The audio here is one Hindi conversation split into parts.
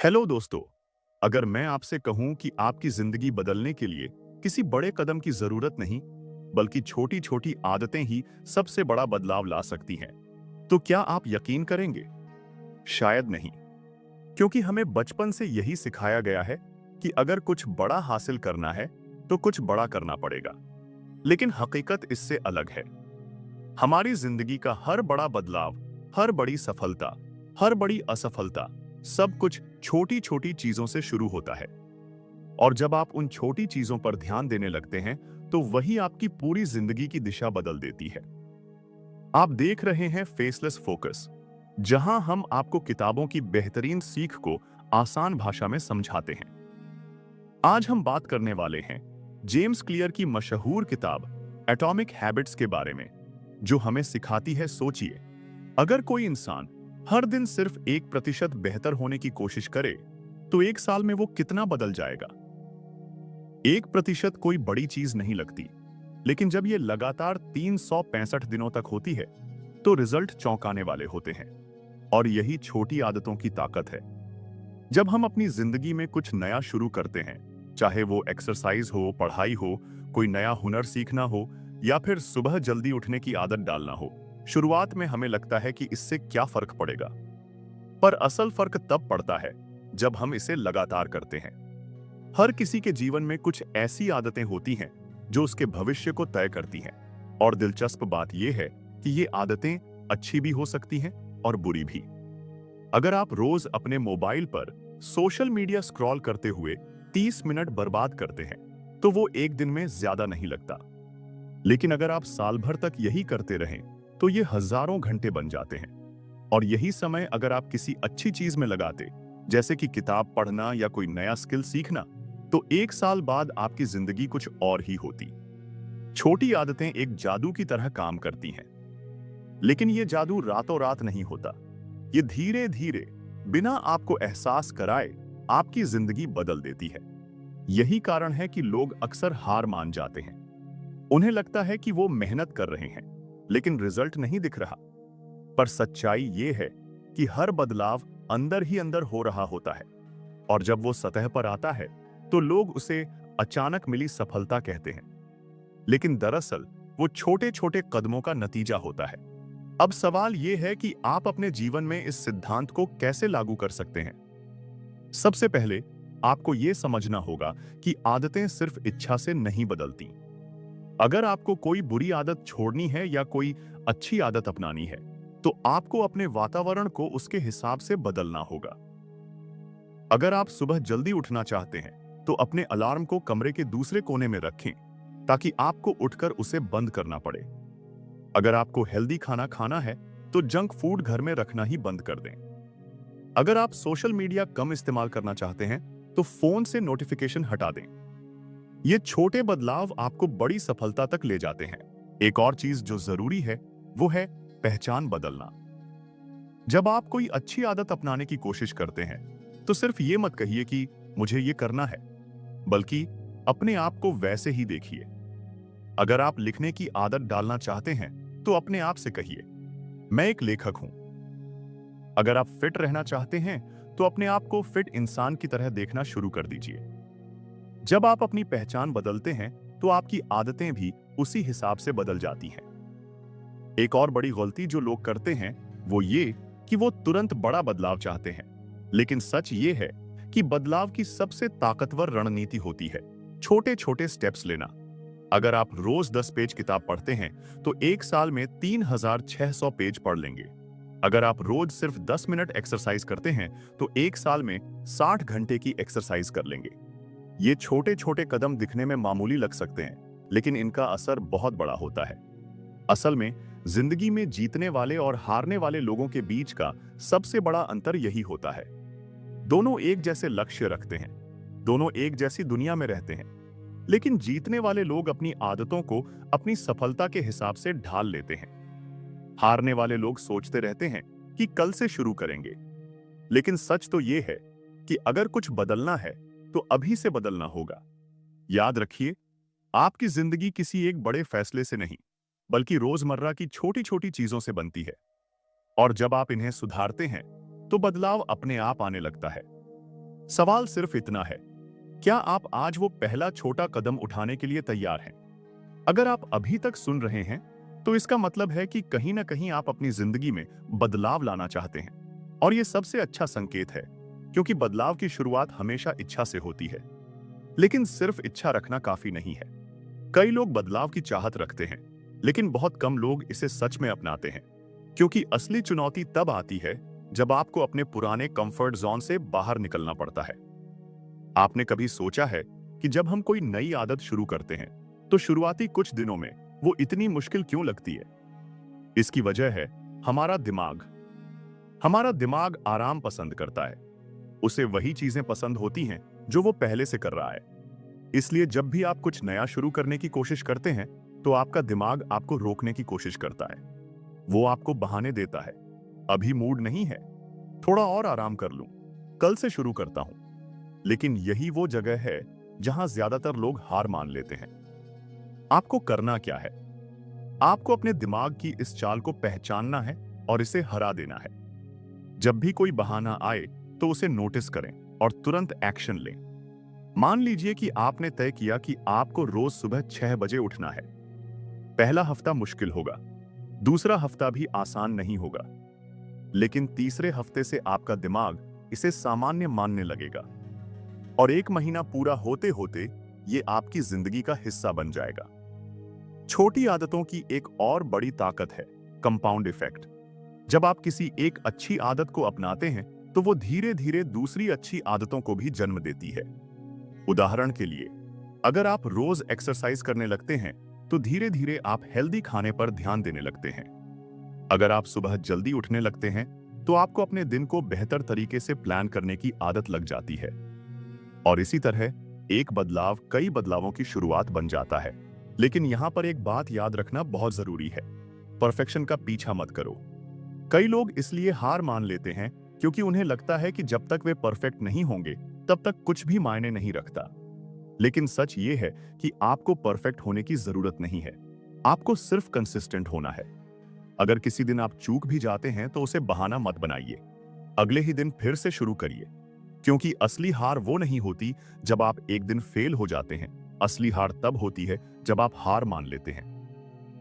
हेलो दोस्तों। अगर मैं आपसे कहूं कि आपकी जिंदगी बदलने के लिए किसी बड़े कदम की जरूरत नहीं, बल्कि छोटी छोटी आदतें ही सबसे बड़ा बदलाव ला सकती हैं, तो क्या आप यकीन करेंगे? शायद नहीं, क्योंकि हमें बचपन से यही सिखाया गया है कि अगर कुछ बड़ा हासिल करना है तो कुछ बड़ा करना पड़ेगा। लेकिन हकीकत इससे अलग है। हमारी जिंदगी का हर बड़ा बदलाव, हर बड़ी सफलता, हर बड़ी असफलता, सब कुछ छोटी छोटी चीजों से शुरू होता है। और जब आप उन छोटी चीजों पर ध्यान देने लगते हैं, तो वही आपकी पूरी जिंदगी की दिशा बदल देती है। आप देख रहे हैं फेसलेस फोकस, जहां हम आपको किताबों की बेहतरीन सीख को आसान भाषा में समझाते हैं। आज हम बात करने वाले हैं जेम्स क्लियर की मशहूर किताब एटॉमिक हैबिट्स के बारे में, जो हमें सिखाती है, सोचिए, अगर कोई इंसान हर दिन सिर्फ 1% बेहतर होने की कोशिश करे, तो एक साल में वो कितना बदल जाएगा। 1% कोई बड़ी चीज नहीं लगती, लेकिन जब ये लगातार 365 दिनों तक होती है, तो रिजल्ट चौंकाने वाले होते हैं। और यही छोटी आदतों की ताकत है। जब हम अपनी जिंदगी में कुछ नया शुरू करते हैं, चाहे वो एक्सरसाइज हो, पढ़ाई हो, कोई नया हुनर सीखना हो, या फिर सुबह जल्दी उठने की आदत डालना हो, शुरुआत में हमें लगता है कि इससे क्या फर्क पड़ेगा। पर असल फर्क तब पड़ता है जब हम इसे लगातार करते हैं। हर किसी के जीवन में कुछ ऐसी आदतें होती हैं जो उसके भविष्य को तय करती हैं। और दिलचस्प बात यह है कि ये आदतें अच्छी भी हो सकती हैं और बुरी भी। अगर आप रोज अपने मोबाइल पर सोशल मीडिया स्क्रॉल करते हुए 30 मिनट बर्बाद करते हैं, तो वो एक दिन में ज्यादा नहीं लगता। लेकिन अगर आप साल भर तक यही करते रहें, तो ये हजारों घंटे बन जाते हैं। और यही समय अगर आप किसी अच्छी चीज में लगाते, जैसे कि किताब पढ़ना या कोई नया स्किल सीखना, तो एक साल बाद आपकी जिंदगी कुछ और ही होती। छोटी आदतें एक जादू की तरह काम करती हैं, लेकिन ये जादू रातों रात नहीं होता। ये धीरे धीरे, बिना आपको एहसास कराए, आपकी जिंदगी बदल देती है। यही कारण है कि लोग अक्सर हार मान जाते हैं। उन्हें लगता है कि वो मेहनत कर रहे हैं, लेकिन रिजल्ट नहीं दिख रहा। पर सच्चाई ये है कि हर बदलाव अंदर ही अंदर हो रहा होता है। और जब वो सतह पर आता है, तो लोग उसे अचानक मिली सफलता कहते हैं। लेकिन दरअसल वो छोटे छोटे कदमों का नतीजा होता है। अब सवाल ये है कि आप अपने जीवन में इस सिद्धांत को कैसे लागू कर सकते हैं। सबसे पहले आपको यह समझना होगा कि आदतें सिर्फ इच्छा से नहीं बदलती। अगर आपको कोई बुरी आदत छोड़नी है या कोई अच्छी आदत अपनानी है, तो आपको अपने वातावरण को उसके हिसाब से बदलना होगा। अगर आप सुबह जल्दी उठना चाहते हैं, तो अपने अलार्म को कमरे के दूसरे कोने में रखें, ताकि आपको उठकर उसे बंद करना पड़े। अगर आपको हेल्दी खाना खाना है, तो जंक फूड घर में रखना ही बंद कर दें। अगर आप सोशल मीडिया कम इस्तेमाल करना चाहते हैं, तो फोन से नोटिफिकेशन हटा दें। ये छोटे बदलाव आपको बड़ी सफलता तक ले जाते हैं। एक और चीज जो जरूरी है, वो है पहचान बदलना। जब आप कोई अच्छी आदत अपनाने की कोशिश करते हैं, तो सिर्फ ये मत कहिए कि मुझे ये करना है, बल्कि अपने आप को वैसे ही देखिए। अगर आप लिखने की आदत डालना चाहते हैं, तो अपने आप से कहिए, मैं एक लेखक हूं। अगर आप फिट रहना चाहते हैं, तो अपने आप को फिट इंसान की तरह देखना शुरू कर दीजिए। जब आप अपनी पहचान बदलते हैं, तो आपकी आदतें भी उसी हिसाब से बदल जाती हैं। एक और बड़ी गलती जो लोग करते हैं, वो ये कि वो तुरंत बड़ा बदलाव चाहते हैं। लेकिन सच ये है कि बदलाव की सबसे ताकतवर रणनीति होती है छोटे छोटे स्टेप्स लेना। अगर आप रोज 10 पेज किताब पढ़ते हैं, तो एक साल में 3600 पेज पढ़ लेंगे। अगर आप रोज सिर्फ 10 मिनट एक्सरसाइज करते हैं, तो एक साल में 60 घंटे की एक्सरसाइज कर लेंगे। ये छोटे छोटे कदम दिखने में मामूली लग सकते हैं, लेकिन इनका असर बहुत बड़ा होता है। असल में जिंदगी में जीतने वाले और हारने वाले लोगों के बीच का सबसे बड़ा अंतर यही होता है। दोनों एक जैसे लक्ष्य रखते हैं, दोनों एक जैसी दुनिया में रहते हैं, लेकिन जीतने वाले लोग अपनी आदतों को अपनी सफलता के हिसाब से ढाल लेते हैं। हारने वाले लोग सोचते रहते हैं कि कल से शुरू करेंगे। लेकिन सच तो यह है कि अगर कुछ बदलना है, तो अभी से बदलना होगा। याद रखिए, आपकी जिंदगी किसी एक बड़े फैसले से नहीं, बल्कि रोजमर्रा की छोटी छोटी चीजों से बनती है। और जब आप इन्हें सुधारते हैं, तो बदलाव अपने आप आने लगता है। सवाल सिर्फ इतना है, क्या आप आज वो पहला छोटा कदम उठाने के लिए तैयार हैं? अगर आप अभी तक सुन रहे हैं, तो इसका मतलब है कि कहीं ना कहीं आप अपनी जिंदगी में बदलाव लाना चाहते हैं। और ये सबसे अच्छा संकेत है, क्योंकि बदलाव की शुरुआत हमेशा इच्छा से होती है। लेकिन सिर्फ इच्छा रखना काफी नहीं है। कई लोग बदलाव की चाहत रखते हैं, लेकिन बहुत कम लोग इसे सच में अपनाते हैं। क्योंकि असली चुनौती तब आती है जब आपको अपने पुराने कंफर्ट जोन से बाहर निकलना पड़ता है। आपने कभी सोचा है कि जब हम कोई नई आदत शुरू करते हैं, तो शुरुआती कुछ दिनों में वो इतनी मुश्किल क्यों लगती है? इसकी वजह है हमारा दिमाग। हमारा दिमाग आराम पसंद करता है। उसे वही चीजें पसंद होती हैं जो वो पहले से कर रहा है। इसलिए जब भी आप कुछ नया शुरू करने की कोशिश करते हैं, तो आपका दिमाग आपको रोकने की कोशिश करता है। वो आपको बहाने देता है, अभी मूड नहीं है, थोड़ा और आराम कर लूं, कल से शुरू करता हूं। लेकिन यही वो जगह है जहां ज्यादातर लोग हार मान लेते हैं। आपको करना क्या है? आपको अपने दिमाग की इस चाल को पहचानना है और इसे हरा देना है। जब भी कोई बहाना आए, तो उसे नोटिस करें और तुरंत एक्शन लें। मान लीजिए कि आपने तय किया कि आपको रोज सुबह 6 बजे उठना है। पहला हफ्ता मुश्किल होगा, दूसरा हफ्ता भी आसान नहीं होगा, लेकिन तीसरे हफ्ते से आपका दिमाग इसे सामान्य मानने लगेगा। और 1 महीना पूरा होते होते ये आपकी जिंदगी का हिस्सा बन जाएगा। छोटी आदतों की एक और बड़ी ताकत है कंपाउंड इफेक्ट। जब आप किसी एक अच्छी आदत को अपनाते हैं, तो वो धीरे धीरे दूसरी अच्छी आदतों को भी जन्म देती है। उदाहरण के लिए, अगर आप रोज एक्सरसाइज करने लगते हैं, तो धीरे धीरे आप हेल्दी खाने पर ध्यान देने लगते हैं। अगर आप सुबह जल्दी उठने लगते हैं, तो आपको अपने दिन को बेहतर तरीके से प्लान करने की आदत लग जाती है। और इसी तरह एक बदलाव कई बदलावों की शुरुआत बन जाता है। लेकिन यहां पर एक बात याद रखना बहुत जरूरी है, परफेक्शन का पीछा मत करो। कई लोग इसलिए हार मान लेते हैं क्योंकि उन्हें लगता है कि जब तक वे परफेक्ट नहीं होंगे, तब तक कुछ भी मायने नहीं रखता। लेकिन सच ये है कि आपको परफेक्ट होने की जरूरत नहीं है। आपको सिर्फ कंसिस्टेंट होना है। अगर किसी दिन आप चूक भी जाते हैं, तो उसे बहाना मत बनाइए। अगले ही दिन फिर से शुरू करिए। क्योंकि असली हार वो नहीं होती जब आप एक दिन फेल हो जाते हैं। असली हार तब होती है जब आप हार मान लेते हैं।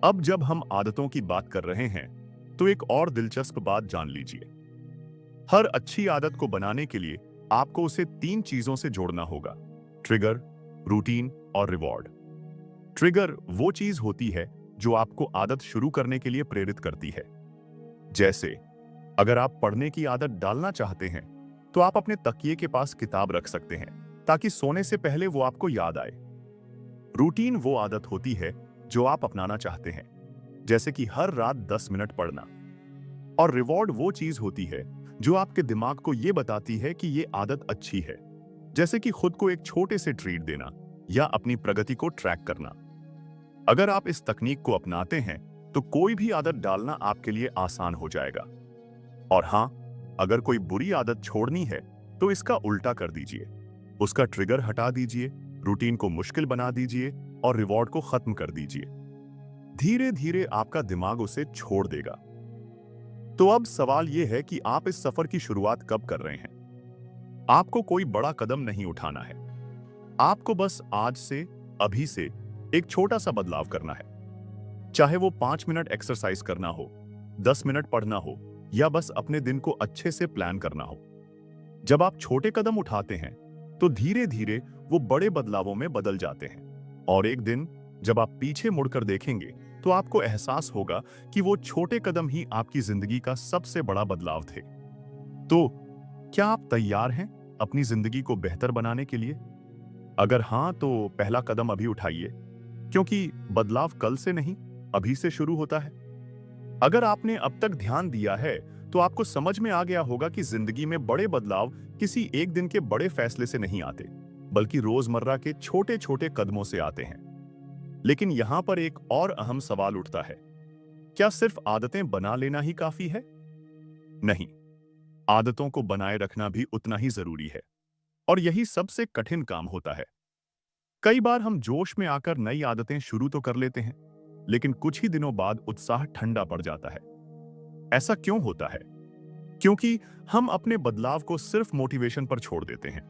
अब जब हम आदतों की बात कर रहे हैं, तो एक और दिलचस्प बात जान लीजिए। हर अच्छी आदत को बनाने के लिए आपको उसे 3 चीजों से जोड़ना होगा: ट्रिगर, रूटीन और रिवॉर्ड। ट्रिगर वो चीज होती है जो आपको आदत शुरू करने के लिए प्रेरित करती है। जैसे, अगर आप पढ़ने की आदत डालना चाहते हैं, तो आप अपने तकिए के पास किताब रख सकते हैं, ताकि सोने से पहले वो आपको याद आए। रूटीन वो आदत होती है जो आप अपनाना चाहते हैं, जैसे कि हर रात 10 मिनट पढ़ना। और रिवॉर्ड वो चीज होती है जो आपके दिमाग को ये बताती है कि ये आदत अच्छी है, जैसे कि खुद को एक छोटे से ट्रीट देना या अपनी प्रगति को ट्रैक करना। अगर आप इस तकनीक को अपनाते हैं, तो कोई भी आदत डालना आपके लिए आसान हो जाएगा। और हाँ, अगर कोई बुरी आदत छोड़नी है, तो इसका उल्टा कर दीजिए। उसका ट्रिगर हटा दीजिए, रूटीन को मुश्किल बना दीजिए और रिवॉर्ड को खत्म कर दीजिए। धीरे धीरे आपका दिमाग उसे छोड़ देगा। तो अब सवाल यह है कि आप इस सफर की शुरुआत कब कर रहे हैं? आपको कोई बड़ा कदम नहीं उठाना है। आपको बस आज से, अभी से एक छोटा सा बदलाव करना है। चाहे वो 5 मिनट एक्सरसाइज करना हो, 10 मिनट पढ़ना हो, या बस अपने दिन को अच्छे से प्लान करना हो। जब आप छोटे कदम उठाते हैं, तो धीरे धीरे वो बड़े बदलावों में बदल जाते हैं। और एक दिन जब आप पीछे मुड़कर देखेंगे, तो आपको एहसास होगा कि वो छोटे कदम ही आपकी जिंदगी का सबसे बड़ा बदलाव थे। तो क्या आप तैयार हैं अपनी जिंदगी को बेहतर बनाने के लिए? अगर हाँ, तो पहला कदम अभी उठाइए, क्योंकि बदलाव कल से नहीं, अभी से शुरू होता है। अगर आपने अब तक ध्यान दिया है, तो आपको समझ में आ गया होगा कि जिंदगी में बड़े बदलाव किसी एक दिन के बड़े फैसले से नहीं आते, बल्कि रोजमर्रा के छोटे छोटे कदमों से आते हैं। लेकिन यहां पर एक और अहम सवाल उठता है, क्या सिर्फ आदतें बना लेना ही काफी है? नहीं, आदतों को बनाए रखना भी उतना ही जरूरी है। और यही सबसे कठिन काम होता है। कई बार हम जोश में आकर नई आदतें शुरू तो कर लेते हैं, लेकिन कुछ ही दिनों बाद उत्साह ठंडा पड़ जाता है। ऐसा क्यों होता है? क्योंकि हम अपने बदलाव को सिर्फ मोटिवेशन पर छोड़ देते हैं।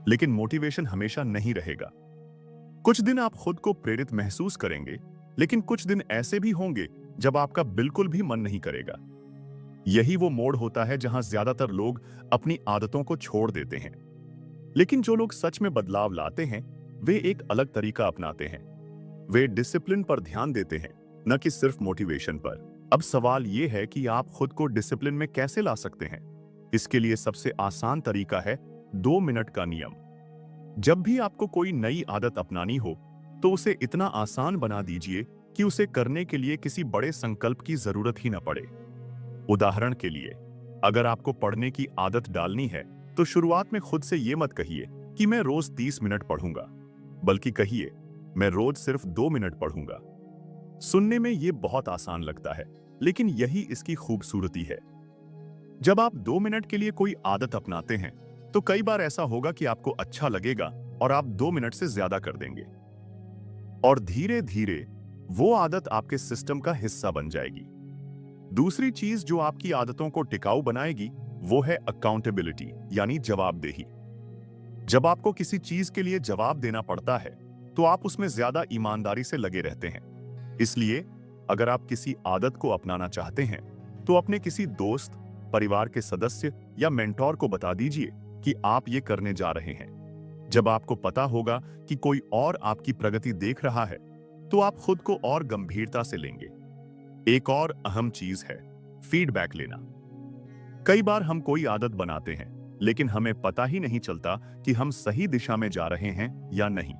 लेकिन मोटिवेशन हमेशा नहीं रहेगा। कुछ दिन आप खुद को प्रेरित महसूस करेंगे, लेकिन कुछ दिन ऐसे भी होंगे जब आपका बिल्कुल भी मन नहीं करेगा। यही वो मोड़ होता है जहां ज्यादातर लोग अपनी आदतों को छोड़ देते हैं। लेकिन जो लोग सच में बदलाव लाते हैं, वे एक अलग तरीका अपनाते हैं। वे डिसिप्लिन पर ध्यान देते हैं, न कि सिर्फ मोटिवेशन पर। अब सवाल यह है कि आप खुद को डिसिप्लिन में कैसे ला सकते हैं। इसके लिए सबसे आसान तरीका है 2 मिनट का नियम। जब भी आपको कोई नई आदत अपनानी हो, तो उसे इतना आसान बना दीजिए कि उसे करने के लिए किसी बड़े संकल्प की जरूरत ही न पड़े। उदाहरण के लिए, अगर आपको पढ़ने की आदत डालनी है, तो शुरुआत में खुद से ये मत कहिए कि मैं रोज 30 मिनट पढ़ूंगा, बल्कि कहिए मैं रोज सिर्फ 2 मिनट पढ़ूंगा। सुनने में ये बहुत आसान लगता है, लेकिन यही इसकी खूबसूरती है। जब आप 2 मिनट के लिए कोई आदत अपनाते हैं, तो कई बार ऐसा होगा कि आपको अच्छा लगेगा और आप 2 मिनट से ज्यादा कर देंगे। और धीरे धीरे वो आदत आपके सिस्टम का हिस्सा बन जाएगी। दूसरी चीज जो आपकी आदतों को टिकाऊ बनाएगी, वो है अकाउंटेबिलिटी, यानी जवाबदेही। जब आपको किसी चीज के लिए जवाब देना पड़ता है, तो आप उसमें ज्यादा ईमानदारी से लगे रहते हैं। इसलिए अगर आप किसी आदत को अपनाना चाहते हैं, तो अपने किसी दोस्त, परिवार के सदस्य या मेंटोर को बता दीजिए कि आप ये करने जा रहे हैं। जब आपको पता होगा कि कोई और आपकी प्रगति देख रहा है, तो आप खुद को और गंभीरता से लेंगे। एक और अहम चीज है फीडबैक लेना। कई बार हम कोई आदत बनाते हैं, लेकिन हमें पता ही नहीं चलता कि हम सही दिशा में जा रहे हैं या नहीं।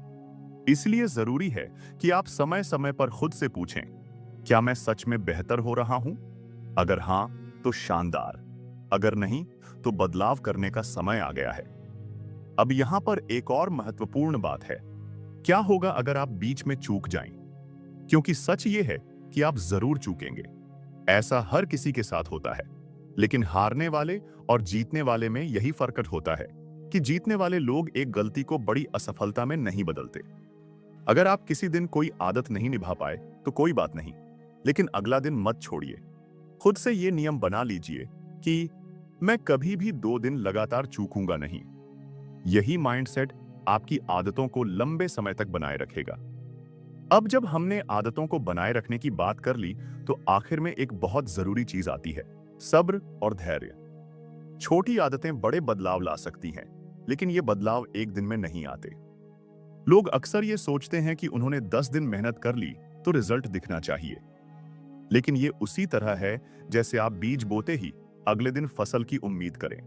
इसलिए जरूरी है कि आप समय समय पर खुद से पूछें, क्या मैं सच में बेहतर हो रहा हूं? अगर हां, तो शानदार। अगर नहीं, तो बदलाव करने का समय आ गया है। अब यहां पर एक और महत्वपूर्ण बात है, क्या होगा अगर आप बीच में चूक जाएं? क्योंकि सच ये है कि आप जरूर चूकेंगे। ऐसा हर किसी के साथ होता है। लेकिन हारने वाले और जीतने वाले में यही फर्क होता है कि जीतने वाले लोग एक गलती को बड़ी असफलता में नहीं बदलते। अगर आप किसी दिन कोई आदत नहीं निभा पाए, तो कोई बात नहीं, लेकिन अगला दिन मत छोड़िए। खुद से ये नियम बना लीजिए कि मैं कभी भी 2 दिन लगातार चूकूंगा नहीं। यही माइंडसेट आपकी आदतों को लंबे समय तक बनाए रखेगा। अब जब हमने आदतों को बनाए रखने की बात कर ली, तो आखिर में एक बहुत जरूरी चीज आती है, सब्र और धैर्य। छोटी आदतें बड़े बदलाव ला सकती हैं, लेकिन ये बदलाव एक दिन में नहीं आते। लोग अक्सर ये सोचते हैं कि उन्होंने 10 दिन मेहनत कर ली तो रिजल्ट दिखना चाहिए। लेकिन ये उसी तरह है जैसे आप बीज बोते ही अगले दिन फसल की उम्मीद करें।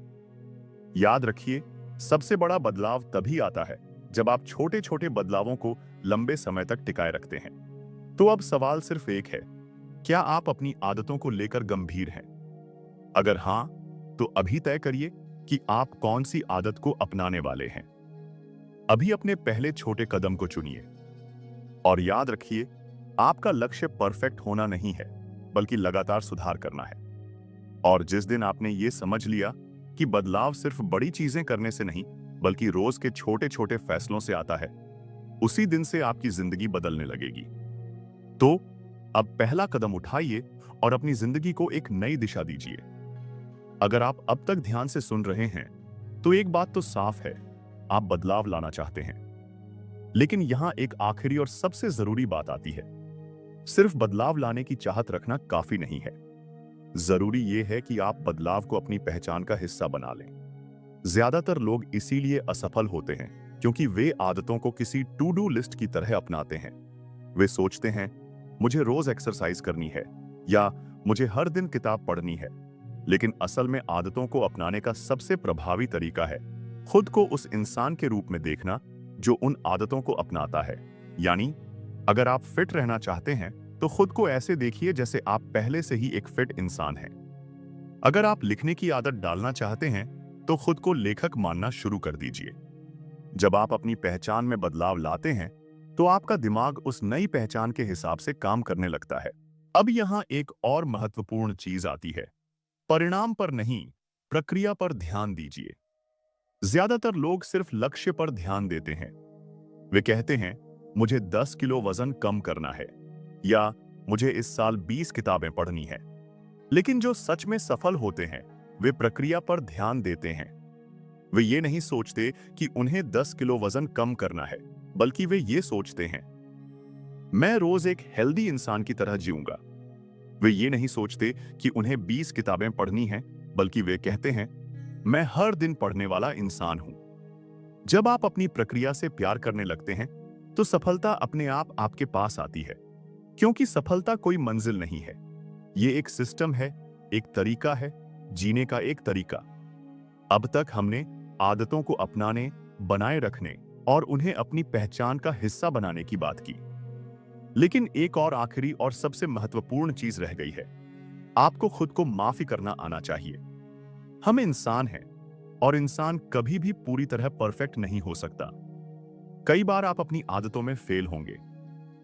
याद रखिए, सबसे बड़ा बदलाव तभी आता है जब आप छोटे छोटे बदलावों को लंबे समय तक टिकाए रखते हैं। तो अब सवाल सिर्फ एक है, क्या आप अपनी आदतों को लेकर गंभीर हैं? अगर हां, तो अभी तय करिए कि आप कौन सी आदत को अपनाने वाले हैं। अभी अपने पहले छोटे कदम को चुनिए। और याद रखिए, आपका लक्ष्य परफेक्ट होना नहीं है, बल्कि लगातार सुधार करना है। और जिस दिन आपने ये समझ लिया कि बदलाव सिर्फ बड़ी चीजें करने से नहीं, बल्कि रोज के छोटे छोटे फैसलों से आता है, उसी दिन से आपकी जिंदगी बदलने लगेगी। तो अब पहला कदम उठाइए और अपनी जिंदगी को एक नई दिशा दीजिए। अगर आप अब तक ध्यान से सुन रहे हैं, तो एक बात तो साफ है, आप बदलाव लाना चाहते हैं। लेकिन यहां एक आखिरी और सबसे जरूरी बात आती है, सिर्फ बदलाव लाने की चाहत रखना काफी नहीं है। जरूरी यह है कि आप बदलाव को अपनी पहचान का हिस्सा बना लें। ज्यादातर लोग इसीलिए असफल होते हैं क्योंकि वे आदतों को किसी टू डू लिस्ट की तरह अपनाते हैं। वे सोचते हैं, मुझे रोज एक्सरसाइज करनी है या मुझे हर दिन किताब पढ़नी है। लेकिन असल में आदतों को अपनाने का सबसे प्रभावी तरीका है खुद को उस इंसान के रूप में देखना जो उन आदतों को अपनाता है। यानी अगर आप फिट रहना चाहते हैं, तो खुद को ऐसे देखिए जैसे आप पहले से ही एक फिट इंसान हैं। अगर आप लिखने की आदत डालना चाहते हैं, तो खुद को लेखक मानना शुरू कर दीजिए। जब आप अपनी पहचान में बदलाव लाते हैं, तो आपका दिमाग उस नई पहचान के हिसाब से काम करने लगता है। अब यहां एक और महत्वपूर्ण चीज आती है, परिणाम पर नहीं, प्रक्रिया पर ध्यान दीजिए। ज्यादातर लोग सिर्फ लक्ष्य पर ध्यान देते हैं। वे कहते हैं, मुझे 10 किलो वजन कम करना है या मुझे इस साल 20 किताबें पढ़नी है। लेकिन जो सच में सफल होते हैं, वे प्रक्रिया पर ध्यान देते हैं। वे ये नहीं सोचते कि उन्हें 10 किलो वजन कम करना है, बल्कि वे ये सोचते हैं, मैं रोज एक हेल्दी इंसान की तरह जीऊंगा। वे ये नहीं सोचते कि उन्हें 20 किताबें पढ़नी हैं, बल्कि वे कहते हैं, मैं हर दिन पढ़ने वाला इंसान हूं। जब आप अपनी प्रक्रिया से प्यार करने लगते हैं, तो सफलता अपने आप आपके पास आती है, क्योंकि सफलता कोई मंजिल नहीं है। ये एक सिस्टम है, एक तरीका है, जीने का एक तरीका। अब तक हमने आदतों को अपनाने, बनाए रखने और उन्हें अपनी पहचान का हिस्सा बनाने की बात की। लेकिन एक और आखिरी और सबसे महत्वपूर्ण चीज रह गई है। आपको खुद को माफी करना आना चाहिए। हम इंसान हैं और इंसान कभी भी पूरी तरह परफेक्ट नहीं हो सकता। कई बार आप अपनी आदतों में फेल होंगे।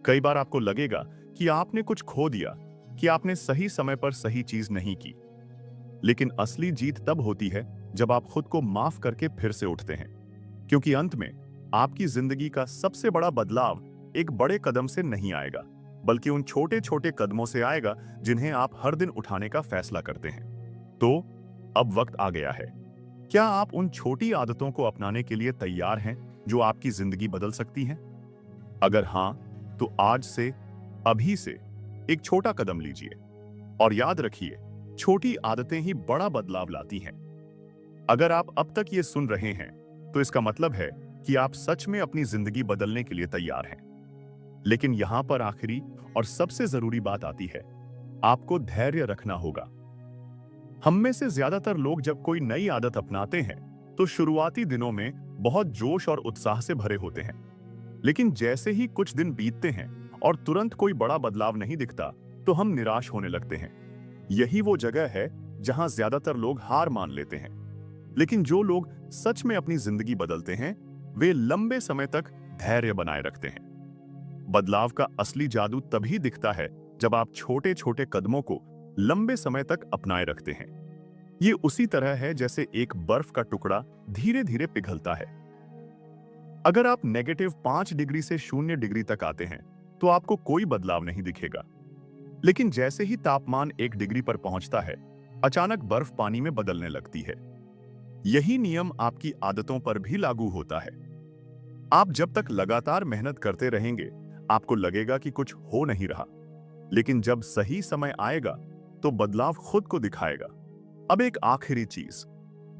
कई बार आपको लगेगा कि आपने कुछ खो दिया, कि आपने सही समय पर सही चीज नहीं की। लेकिन असली जीत तब होती है जब आप खुद को माफ करके फिर से उठते हैं, क्योंकि अंत में आपकी जिंदगी का सबसे बड़ा बदलाव एक बड़े कदम से नहीं आएगा, बल्कि उन छोटे छोटे कदमों से आएगा जिन्हें आप हर दिन उठाने का फैसला करते हैं। तो अब वक्त आ गया है। क्या आप उन छोटी आदतों को अपनाने के लिए तैयार हैं जो आपकी जिंदगी बदल सकती हैं? अगर हां, तो आज से, अभी से एक छोटा कदम लीजिए। और याद रखिए, छोटी आदतें ही बड़ा बदलाव लाती हैं। अगर आप अब तक ये सुन रहे हैं, तो इसका मतलब है कि आप सच में अपनी जिंदगी बदलने के लिए तैयार हैं। लेकिन यहां पर आखिरी और सबसे जरूरी बात आती है, आपको धैर्य रखना होगा। हम में से ज्यादातर लोग जब कोई नई आदत अपनाते हैं, तो शुरुआती दिनों में बहुत जोश और उत्साह से भरे होते हैं। लेकिन जैसे ही कुछ दिन बीतते हैं और तुरंत कोई बड़ा बदलाव नहीं दिखता, तो हम निराश होने लगते हैं। यही वो जगह है जहां ज्यादातर लोग हार मान लेते हैं। लेकिन जो लोग सच में अपनी जिंदगी बदलते हैं, वे लंबे समय तक धैर्य बनाए रखते हैं। बदलाव का असली जादू तभी दिखता है जब आप छोटे छोटे कदमों को लंबे समय तक अपनाए रखते हैं। ये उसी तरह है जैसे एक बर्फ का टुकड़ा धीरे धीरे पिघलता है। अगर आप -5 डिग्री से 0 डिग्री तक आते हैं, तो आपको कोई बदलाव नहीं दिखेगा। लेकिन जैसे ही तापमान 1 डिग्री पर पहुंचता है, अचानक बर्फ पानी में बदलने लगती है। यही नियम आपकी आदतों पर भी लागू होता है। आप जब तक लगातार मेहनत करते रहेंगे, आपको लगेगा कि कुछ हो नहीं रहा। लेकिन जब सही समय आएगा, तो बदलाव खुद को दिखाएगा। अब एक आखिरी चीज,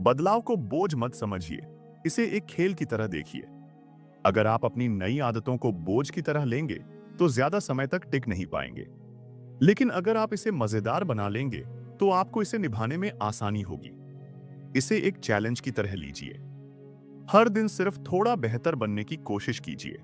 बदलाव को बोझ मत समझिए, इसे एक खेल की तरह देखिए। अगर आप अपनी नई आदतों को बोझ की तरह लेंगे, तो ज्यादा समय तक टिक नहीं पाएंगे। लेकिन अगर आप इसे मजेदार बना लेंगे, तो आपको इसे निभाने में आसानी होगी। इसे एक चैलेंज की तरह लीजिए। हर दिन सिर्फ थोड़ा बेहतर बनने की कोशिश कीजिए।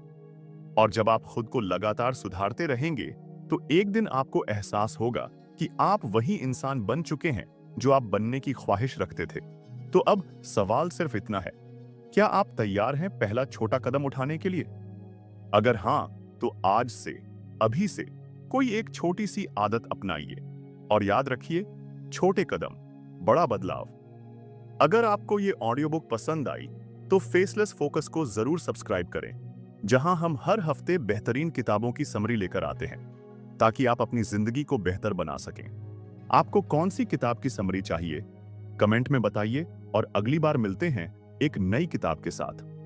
और जब आप खुद को लगातार सुधारते रहेंगे, तो एक दिन आपको एहसास होगा कि आप वही इंसान बन चुके हैं जो आप बनने की ख्वाहिश रखते थे। तो अब सवाल सिर्फ इतना है, क्या आप तैयार हैं पहला छोटा कदम उठाने के लिए? अगर हां, तो आज से, अभी से कोई एक छोटी सी आदत अपनाइए। और याद रखिए, छोटे कदम, बड़ा बदलाव। अगर आपको ये ऑडियो बुक पसंद आई, तो फेसलेस फोकस को जरूर सब्सक्राइब करें, जहां हम हर हफ्ते बेहतरीन किताबों की समरी लेकर आते हैं, ताकि आप अपनी जिंदगी को बेहतर बना सकें। आपको कौन सी किताब की समरी चाहिए? कमेंट में बताइए और अगली बार मिलते हैं एक नई किताब के साथ।